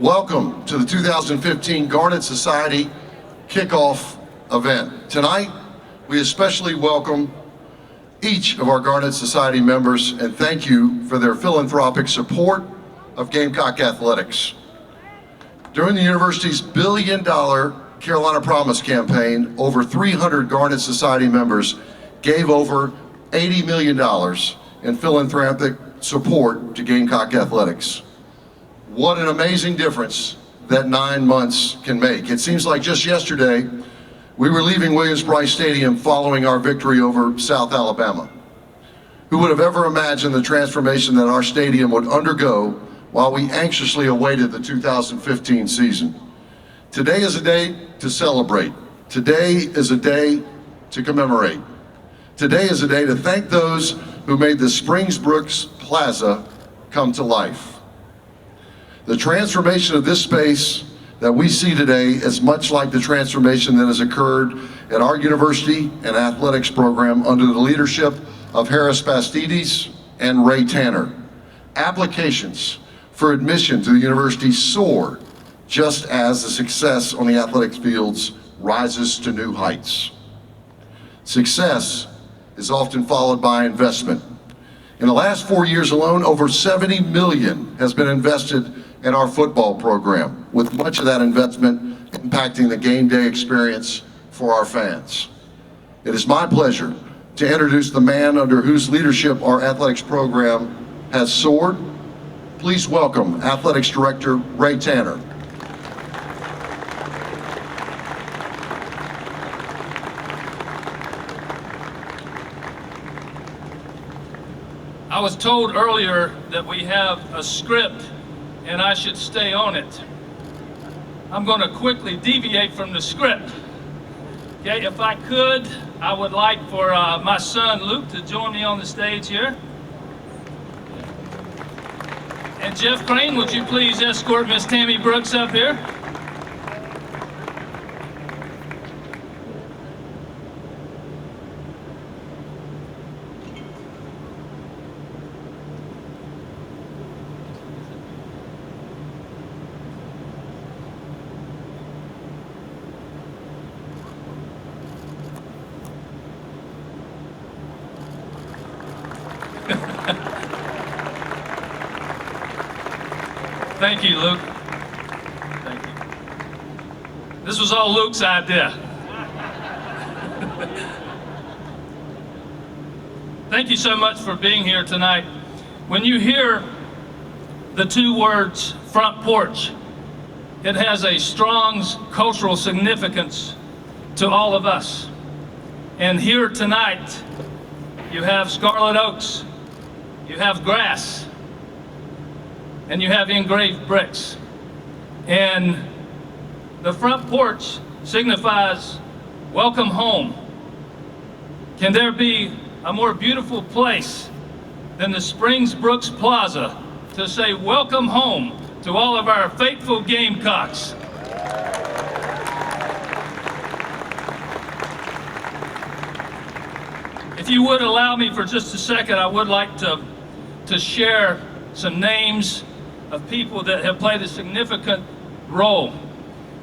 Welcome to the 2015 Garnet Society kickoff event. Tonight, we especially welcome each of our Garnet Society members and thank you for their philanthropic support of Gamecock Athletics. During the university's billion-dollar Carolina Promise campaign, over 300 Garnet Society members gave over $80 million in philanthropic support to Gamecock Athletics. What an amazing difference that 9 months can make. It seems like just yesterday, we were leaving Williams-Brice Stadium following our victory over South Alabama. Who would have ever imagined the transformation that our stadium would undergo while we anxiously awaited the 2015 season? Today is a day to celebrate. Today is a day to commemorate. Today is a day to thank those who made the Springs Brooks Plaza come to life. The transformation of this space that we see today is much like the transformation that has occurred at our university and athletics program under the leadership of Harris Bastides and Ray Tanner. Applications for admission to the university soar just as the success on the athletics fields rises to new heights. Success is often followed by investment. In the last 4 years alone, over $70 million has been invested in our football program, with much of that investment impacting the game day experience for our fans. It is my pleasure to introduce the man under whose leadership our athletics program has soared. Please welcome Athletics Director Ray Tanner. I was told earlier that we have a script and I should stay on it. I'm going to quickly deviate from the script. Okay, if I could, I would like for my son Luke to join me on the stage here. And Jeff Crane, would you please escort Miss Tammy Brooks up here? Thank you, Luke. Thank you. This was all Luke's idea. Thank you so much for being here tonight. When you hear the two words front porch, it has a strong cultural significance to all of us. And here tonight, you have scarlet oaks, you have grass, and you have engraved bricks. And the front porch signifies welcome home. Can there be a more beautiful place than the Springs Brooks Plaza to say welcome home to all of our faithful Gamecocks? If you would allow me for just a second, I would like to share some names of people that have played a significant role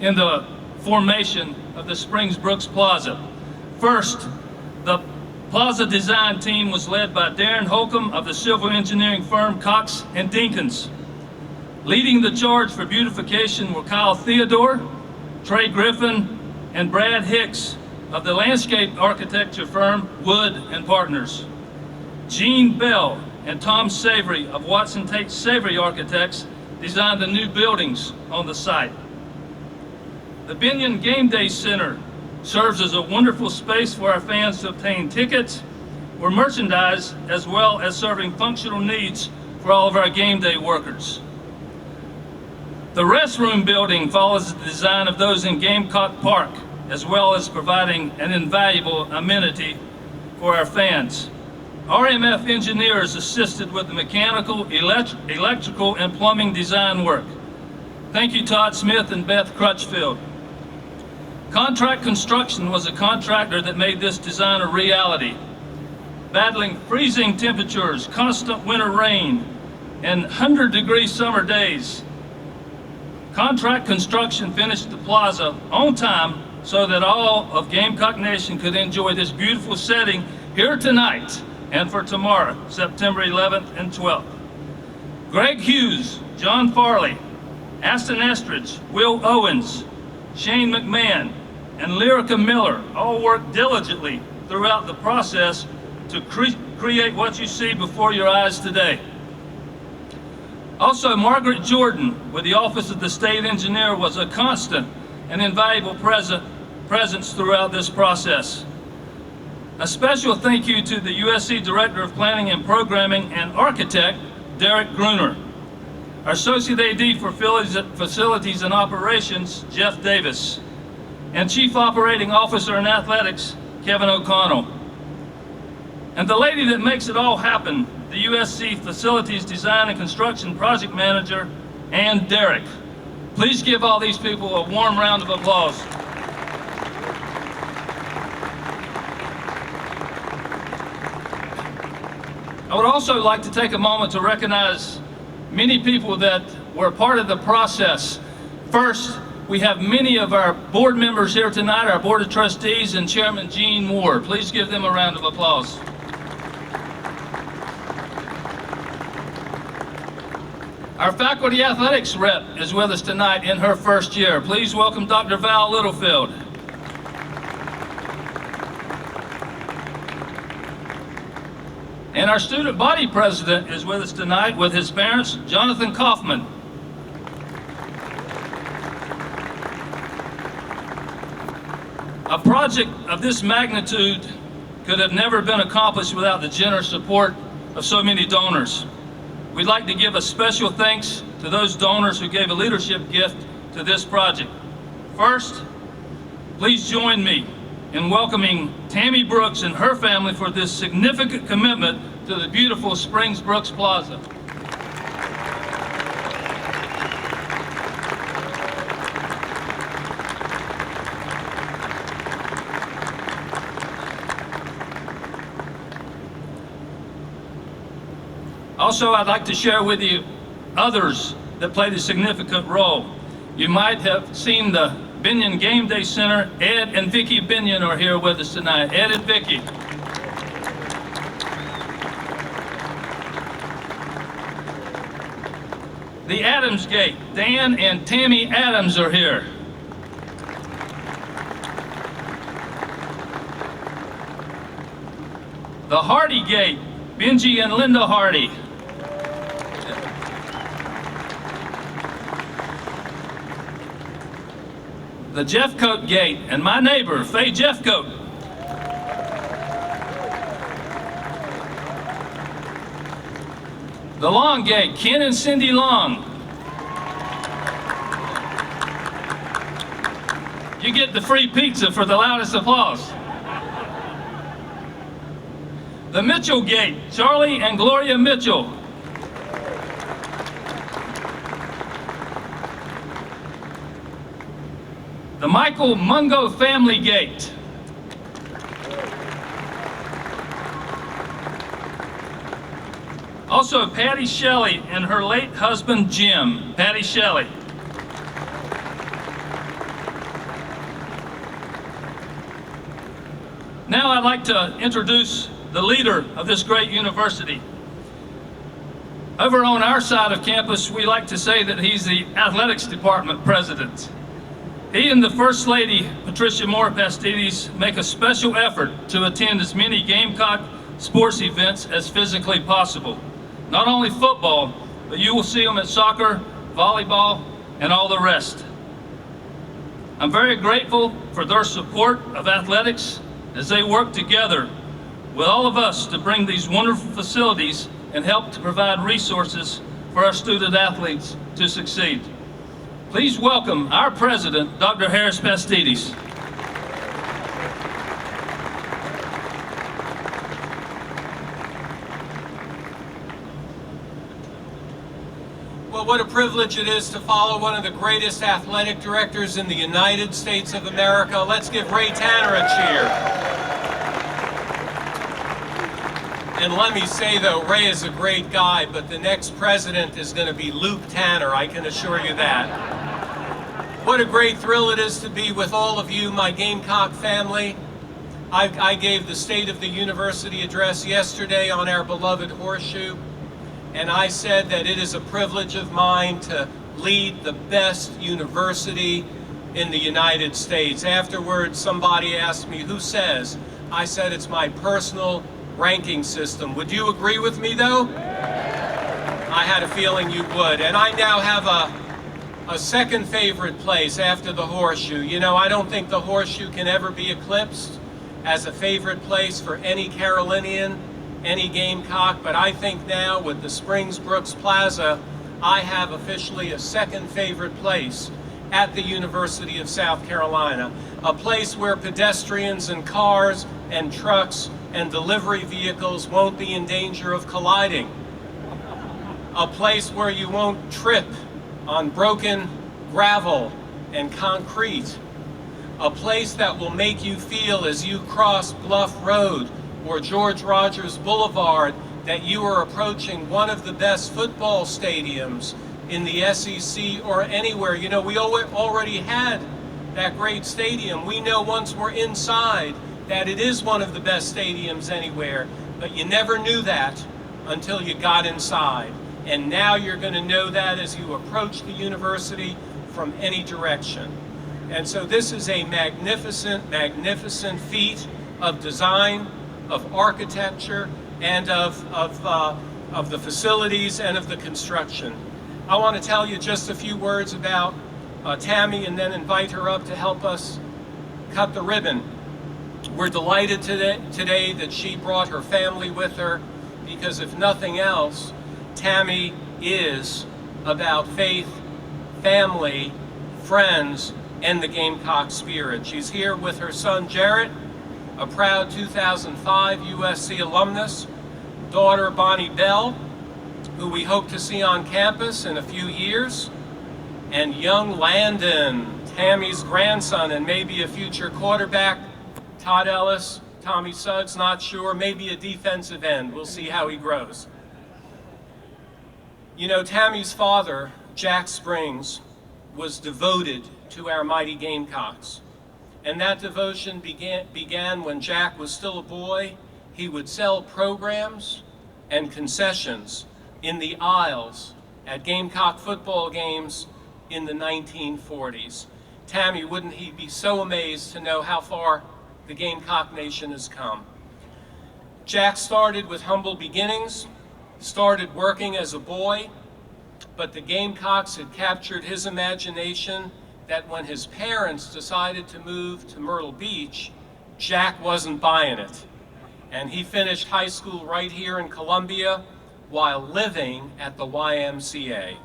in the formation of the Springs Brooks Plaza. First, the Plaza design team was led by Darren Holcomb of the civil engineering firm Cox and Dinkins. Leading the charge for beautification were Kyle Theodore, Trey Griffin, and Brad Hicks of the landscape architecture firm Wood and Partners. Gene Bell and Tom Savory of Watson Tate Savory Architects designed the new buildings on the site. The Binion Game Day Center serves as a wonderful space for our fans to obtain tickets or merchandise, as well as serving functional needs for all of our game day workers. The restroom building follows the design of those in Gamecock Park, as well as providing an invaluable amenity for our fans. RMF engineers assisted with the mechanical, electrical, and plumbing design work. Thank you, Todd Smith and Beth Crutchfield. Contract Construction was a contractor that made this design a reality. Battling freezing temperatures, constant winter rain, and 100-degree summer days, Contract construction finished the plaza on time so that all of Gamecock Nation could enjoy this beautiful setting here tonight and for tomorrow, September 11th and 12th. Greg Hughes, John Farley, Aston Estridge, Will Owens, Shane McMahon, and Lyrica Miller all worked diligently throughout the process to create what you see before your eyes today. Also, Margaret Jordan with the Office of the State Engineer was a constant and invaluable presence throughout this process. A special thank you to the USC Director of Planning and Programming and architect, Derek Gruner. Our Associate AD for Facilities and Operations, Jeff Davis. And Chief Operating Officer in Athletics, Kevin O'Connell. And the lady that makes it all happen, the USC Facilities Design and Construction Project Manager, Ann Derrick. Please give all these people a warm round of applause. I would also like to take a moment to recognize many people that were part of the process. First, we have many of our board members here tonight, our Board of Trustees and Chairman Gene Moore. Please give them a round of applause. Our faculty athletics rep is with us tonight in her first year. Please welcome Dr. Val Littlefield. And our student body president is with us tonight with his parents, Jonathan Kaufman. A project of this magnitude could have never been accomplished without the generous support of so many donors. We'd like to give a special thanks to those donors who gave a leadership gift to this project. First, please join me in welcoming Tammy Brooks and her family for this significant commitment to the beautiful Springs Brooks Plaza. Also, I'd like to share with you others that played a significant role. You might have seen the Binion Game Day Center. Ed and Vicki Binion are here with us tonight. Ed and Vicki. The Adams Gate. Dan and Tammy Adams are here. The Hardy Gate. Benji and Linda Hardy. The Jeffcoat Gate, and my neighbor, Faye Jeffcoat. The Long Gate, Ken and Cindy Long. You get the free pizza for the loudest applause. The Mitchell Gate, Charlie and Gloria Mitchell. The Michael Mungo Family Gate. Also, Patty Shelley and her late husband, Jim. Patty Shelley. Now I'd like to introduce the leader of this great university. Over on our side of campus, we like to say that he's the athletics department president. He and the First Lady, Patricia Moore Pastides, make a special effort to attend as many Gamecock sports events as physically possible. Not only football, but you will see them at soccer, volleyball, and all the rest. I'm very grateful for their support of athletics as they work together with all of us to bring these wonderful facilities and help to provide resources for our student athletes to succeed. Please welcome our president, Dr. Harris Pastides. Well, what a privilege it is to follow one of the greatest athletic directors in the United States of America. Let's give Ray Tanner a cheer. And let me say though, Ray is a great guy, but the next president is going to be Luke Tanner, I can assure you that. What a great thrill it is to be with all of you, my Gamecock family. I gave the State of the University address yesterday on our beloved Horseshoe, and I said that it is a privilege of mine to lead the best university in the United States. Afterwards, somebody asked me, who says? I said it's my personal ranking system. Would you agree with me, though? I had a feeling you would. And I now have a second favorite place after the Horseshoe. You know, I don't think the Horseshoe can ever be eclipsed as a favorite place for any Carolinian, any Gamecock, but I think now with the Springs Brooks Plaza, I have officially a second favorite place at the University of South Carolina, a place where pedestrians and cars and trucks and delivery vehicles won't be in danger of colliding, a place where you won't trip on broken gravel and concrete, a place that will make you feel as you cross Bluff Road or George Rogers Boulevard that you are approaching one of the best football stadiums in the SEC or anywhere. You know, we already had that great stadium. We know once we're inside that it is one of the best stadiums anywhere, but you never knew that until you got inside. And now you're going to know that as you approach the university from any direction. And so this is a magnificent, magnificent feat of design, of architecture, and of the facilities and of the construction. I want to tell you just a few words about Tammy and then invite her up to help us cut the ribbon. We're delighted today that she brought her family with her, because if nothing else, Tammy is about faith, family, friends, and the Gamecock spirit. She's here with her son Jarrett, a proud 2005 USC alumnus, daughter Bonnie Bell, who we hope to see on campus in a few years, and young Landon, Tammy's grandson and maybe a future quarterback, Todd Ellis, Tommy Suggs, not sure, maybe a defensive end. We'll see how he grows. You know, Tammy's father, Jack Springs, was devoted to our mighty Gamecocks. And that devotion began when Jack was still a boy. He would sell programs and concessions in the aisles at Gamecock football games in the 1940s. Tammy, wouldn't he be so amazed to know how far the Gamecock nation has come? Jack started with humble beginnings, started working as a boy, but the Gamecocks had captured his imagination that when his parents decided to move to Myrtle Beach, Jack wasn't buying it. And he finished high school right here in Columbia while living at the YMCA.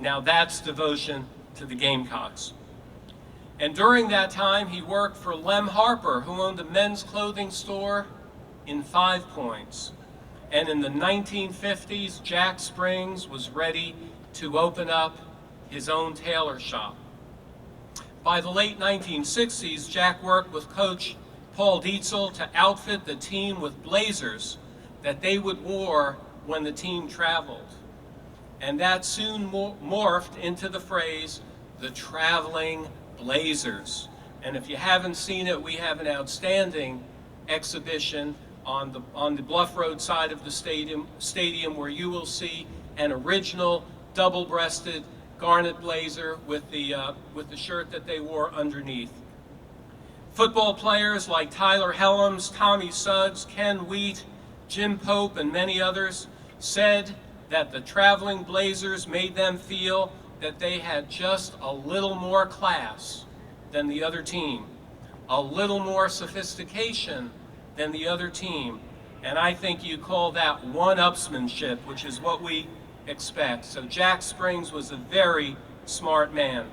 Now that's devotion to the Gamecocks. And during that time, he worked for Lem Harper, who owned a men's clothing store in 5 Points. And in the 1950s, Jack Springs was ready to open up his own tailor shop. By the late 1960s, Jack worked with Coach Paul Dietzel to outfit the team with blazers that they would wear when the team traveled. And that soon morphed into the phrase, the traveling Blazers. And if you haven't seen it, we have an outstanding exhibition on the Bluff Road side of the stadium where you will see an original double-breasted garnet blazer with the shirt that they wore underneath. Football players like Tyler Helms, Tommy Suggs, Ken Wheat, Jim Pope, and many others said that the traveling Blazers made them feel that they had just a little more class than the other team, a little more sophistication than the other team. And I think you call that one-upsmanship, which is what we expect. So Jack Springs was a very smart man.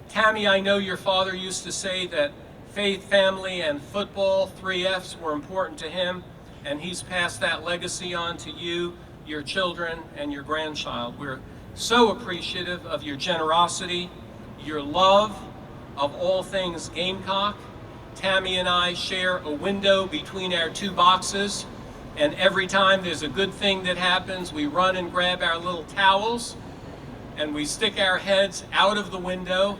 Tammy, I know your father used to say that faith, family, and football, 3 F's, were important to him, and he's passed that legacy on to you, your children, and your grandchild. We're so appreciative of your generosity, your love of all things Gamecock. Tammy and I share a window between our 2 boxes, and every time there's a good thing that happens, we run and grab our little towels and we stick our heads out of the window,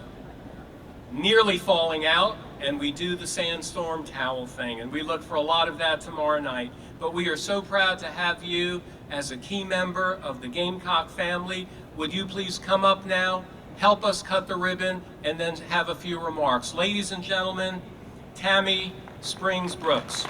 nearly falling out, and we do the sandstorm towel thing. And we look for a lot of that tomorrow night. But we are so proud to have you as a key member of the Gamecock family. Would you please come up now, help us cut the ribbon, and then have a few remarks. Ladies and gentlemen, Tammy Springs Brooks.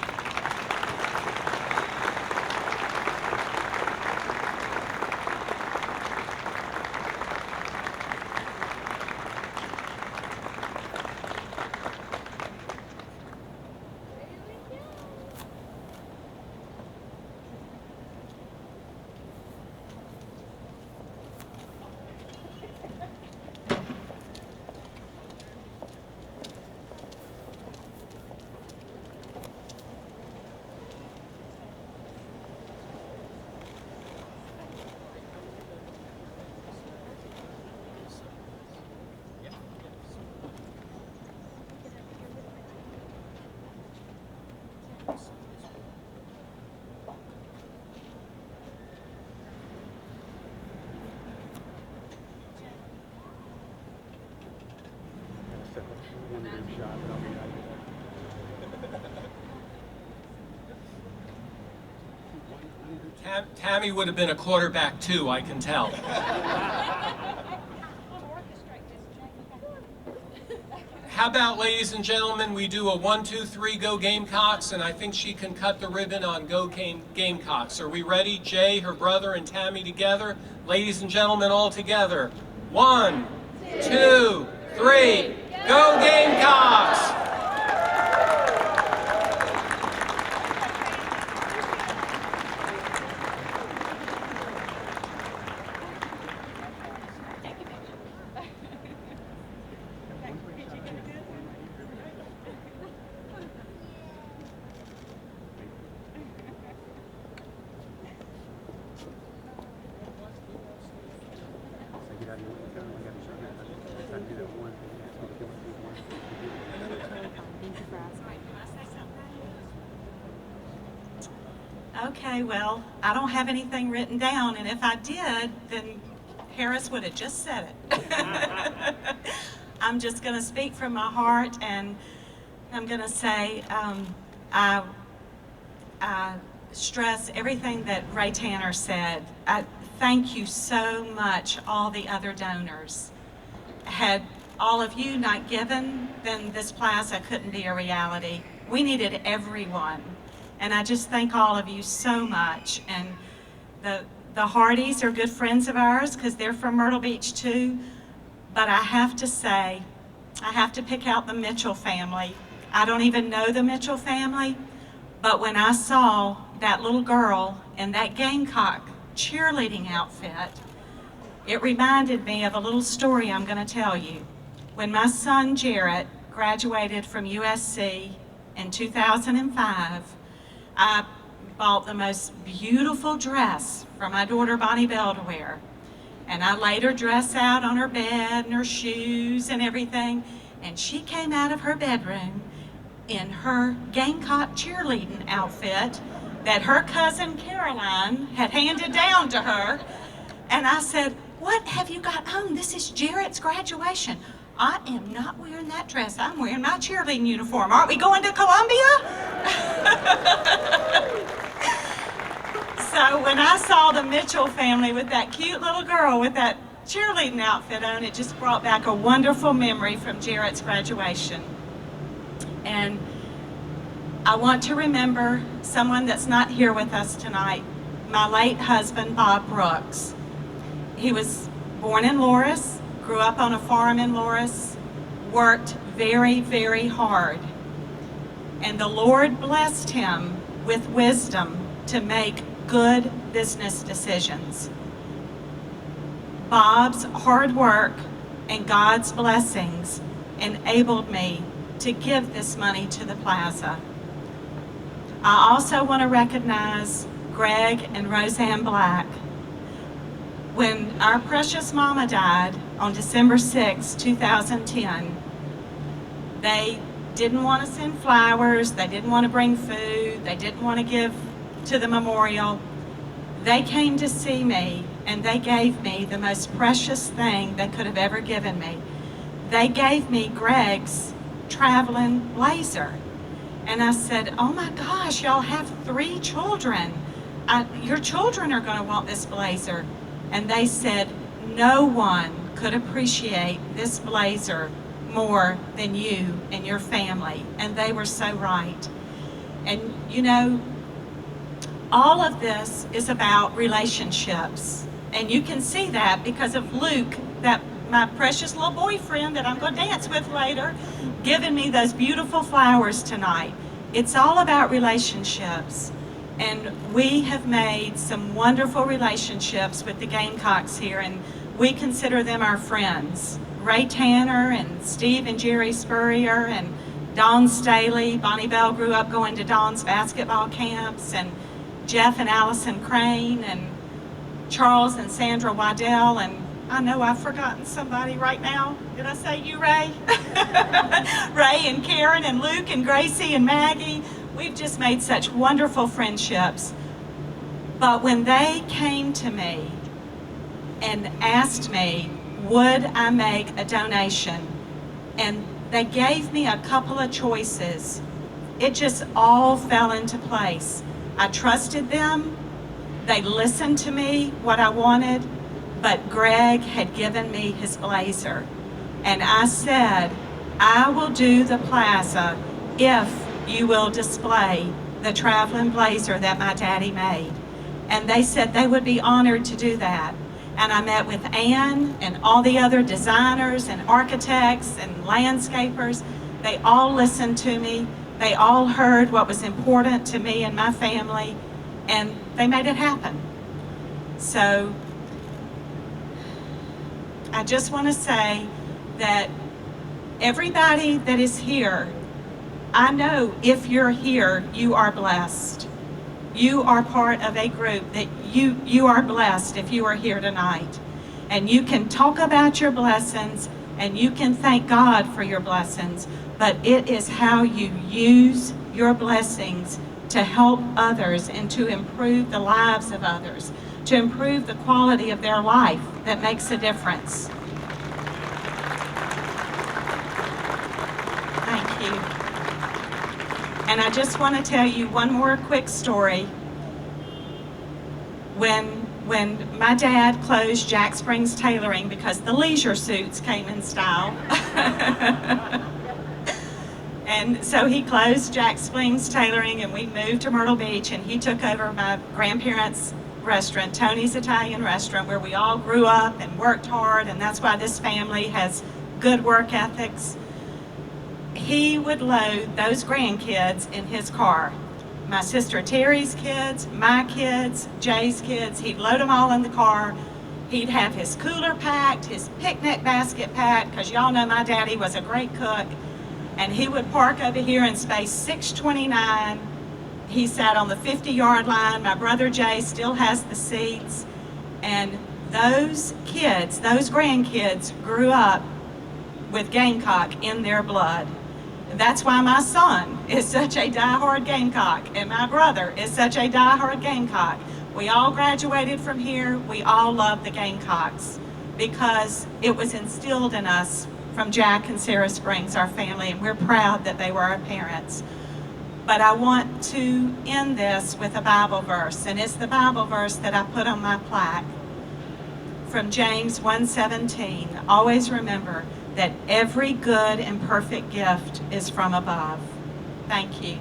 Tammy would have been a quarterback too, I can tell. How about, ladies and gentlemen, we do a 1, 2, 3, go Gamecocks, and I think she can cut the ribbon on go Gamecocks. Are we ready? Jay, her brother, and Tammy together. Ladies and gentlemen, all together. 1, 2, 3, go Gamecocks! Okay, well, I don't have anything written down, and if I did, then Harris would have just said it. I'm just going to speak from my heart, and I'm going to say I stress everything that Ray Tanner said. I thank you so much, all the other donors. Had all of you not given, then this plaza couldn't be a reality. We needed everyone. And I just thank all of you so much. And the Hardys are good friends of ours because they're from Myrtle Beach too. But I have to say, I have to pick out the Mitchell family. I don't even know the Mitchell family, but when I saw that little girl in that Gamecock cheerleading outfit, it reminded me of a little story I'm going to tell you. When my son Jarrett graduated from USC in 2005, I bought the most beautiful dress for my daughter Bonnie Bell to wear. And I laid her dress out on her bed and her shoes and everything. And she came out of her bedroom in her Gamecock cheerleading outfit that her cousin Caroline had handed down to her. And I said, "What have you got on? This is Jarrett's graduation." "I am not wearing that dress. I'm wearing my cheerleading uniform. Aren't we going to Columbia?" So when I saw the Mitchell family with that cute little girl with that cheerleading outfit on, it just brought back a wonderful memory from Jarrett's graduation. And I want to remember someone that's not here with us tonight, my late husband, Bob Brooks. He was born in Loris, grew up on a farm in Loris, worked very, very hard. And the Lord blessed him with wisdom to make good business decisions. Bob's hard work and God's blessings enabled me to give this money to the plaza. I also want to recognize Greg and Roseanne Black. When our precious mama died on December 6, 2010, they didn't want to send flowers, they didn't want to bring food, they didn't want to give to the memorial. They came to see me, and they gave me the most precious thing they could have ever given me. They gave me Greg's traveling blazer. And I said, oh my gosh, y'all have 3 children. Your children are going to want this blazer. And they said, no one could appreciate this blazer more than you and your family. And they were so right. And you know, all of this is about relationships. And you can see that because of Luke, that my precious little boyfriend that I'm going to dance with later, giving me those beautiful flowers tonight. It's all about relationships. And we have made some wonderful relationships with the Gamecocks here, and we consider them our friends. Ray Tanner and Steve and Jerry Spurrier and Dawn Staley. Bonnie Bell grew up going to Dawn's basketball camps, and Jeff and Allison Crane, and Charles and Sandra Waddell, and I know I've forgotten somebody right now. Did I say you, Ray? Ray and Karen and Luke and Gracie and Maggie. We've just made such wonderful friendships. But when they came to me and asked me, would I make a donation? And they gave me a couple of choices. It just all fell into place. I trusted them. They listened to me, what I wanted. But Greg had given me his blazer. And I said, I will do the Plaza if you will display the traveling blazer that my daddy made. And they said they would be honored to do that. And I met with Ann and all the other designers and architects and landscapers. They all listened to me. They all heard what was important to me and my family, and they made it happen. So I just want to say that everybody that is here, I know if you're here, you are blessed. You are part of a group that you are blessed if you are here tonight. And you can talk about your blessings and you can thank God for your blessings, but it is how you use your blessings to help others and to improve the lives of others, to improve the quality of their life that makes a difference. Thank you. And I just want to tell you one more quick story. When my dad closed Jack Springs Tailoring because the leisure suits came in style. And so he closed Jack Springs Tailoring and we moved to Myrtle Beach, and he took over my grandparents' restaurant, Tony's Italian Restaurant, where we all grew up and worked hard, and that's why this family has good work ethics. He would load those grandkids in his car. My sister Terry's kids, my kids, Jay's kids, he'd load them all in the car. He'd have his cooler packed, his picnic basket packed, because y'all know my daddy was a great cook. And he would park over here in space 629. He sat on the 50-yard line. My brother Jay still has the seats. And those kids, those grandkids, grew up with Gamecock in their blood. That's why my son is such a diehard Gamecock, and my brother is such a diehard Gamecock. We all graduated from here. We all love the Gamecocks because it was instilled in us from Jack and Sarah Springs, our family, and we're proud that they were our parents. But I want to end this with a Bible verse, and it's the Bible verse that I put on my plaque from James 1:17. Always remember that every good and perfect gift is from above. Thank you.